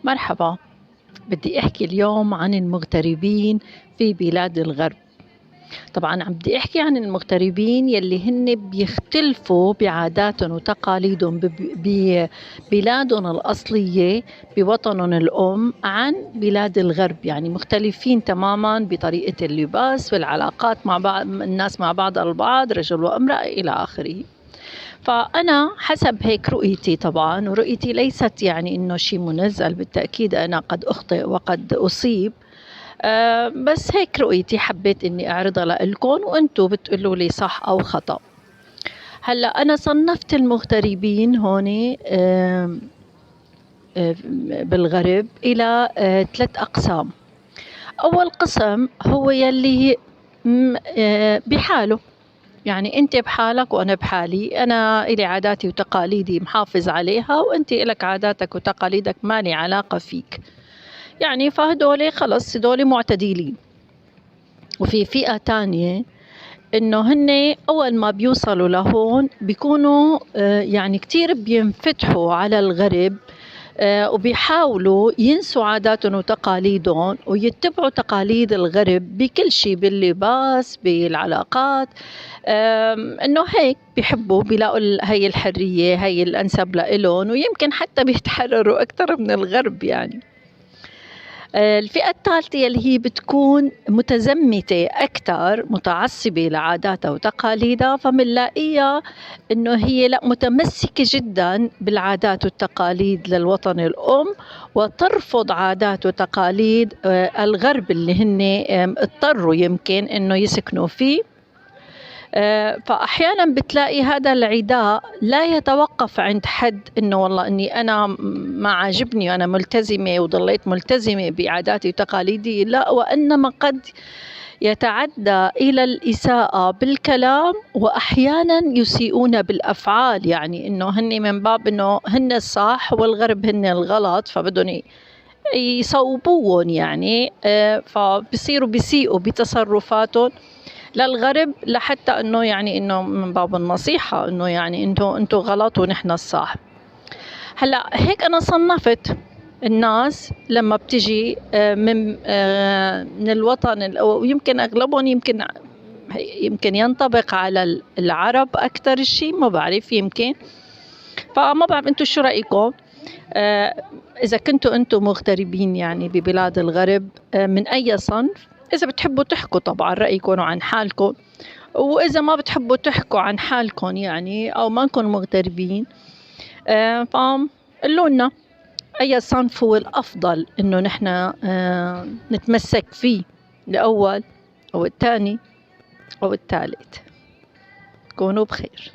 مرحبا. بدي أحكي اليوم عن المغتربين في بلاد الغرب. طبعا بدي أحكي عن المغتربين يلي هن بيختلفوا بعاداتهم وتقاليدهم ببلادهم الأصلية بوطنهم الأم عن بلاد الغرب، يعني مختلفين تماما بطريقة اللباس والعلاقات مع بعض الناس مع بعض البعض، رجل وامرأة إلى آخره. فأنا حسب هيك رؤيتي طبعا، ورؤيتي ليست يعني إنه شيء منزل، بالتأكيد أنا قد أخطئ وقد أصيب، بس هيك رؤيتي حبيت إني أعرضها لكم وأنتوا بتقولوا لي صح أو خطأ. هلأ أنا صنفت المغتربين هون بالغرب إلى 3 أقسام. أول قسم هو يلي بحاله، يعني أنت بحالك وأنا بحالي، أنا إلي عاداتي وتقاليدي محافظ عليها وأنت إلك عاداتك وتقاليدك مالي علاقة فيك، يعني فهدول خلص هدول معتدلين. وفي فئة تانية إنه هن أول ما بيوصلوا لهون بيكونوا يعني كتير بينفتحوا على الغرب، وبيحاولوا ينسوا عاداتهم وتقاليدهم ويتبعوا تقاليد الغرب بكل شيء، باللباس بالعلاقات، إنه هيك بيحبوا بيلاقوا هاي الحرية هاي الأنسب لإلهم، ويمكن حتى بيتحرروا أكثر من الغرب يعني. الفئة الثالثة اللي هي بتكون متزمتة أكثر، متعصبة لعاداتها وتقاليدها، فمنلاقيها إنه هي لا متمسكة جدا بالعادات والتقاليد للوطن الأم، وترفض عادات وتقاليد الغرب اللي هن اضطروا يمكن إنه يسكنوا فيه. فأحيانا بتلاقي هذا العداء لا يتوقف عند حد إنه والله إني أنا ما عاجبني وأنا ملتزمة وضليت ملتزمة بعاداتي وتقاليدي، لا، وإنما قد يتعدى إلى الإساءة بالكلام، وأحيانا يسيئون بالأفعال، يعني إنه هن من باب إنه هن الصح والغرب هن الغلط، فبدهم يصوبوهم يعني، فبصيروا بيسيئوا بتصرفاتهم للغرب، لحتى انه يعني انه من باب النصيحة انه يعني انتو غلط ونحن الصح. هلا هيك انا صنفت الناس لما بتجي من الوطن، ويمكن اغلبهم يمكن ينطبق على العرب اكثر شيء، ما بعرف، يمكن، فما بعرف انتو شو رأيكم. إذا كنتوا أنتم مغتربين يعني ببلاد الغرب، من أي صنف؟ إذا بتحبوا تحكوا طبعا رأيكم وعن حالكم، وإذا ما بتحبوا تحكوا عن حالكم يعني أو ما نكون مغتربين، فقولوا لنا أي صنف هو الأفضل إنه نحن نتمسك فيه، الأول أو الثاني أو الثالث. كونوا بخير.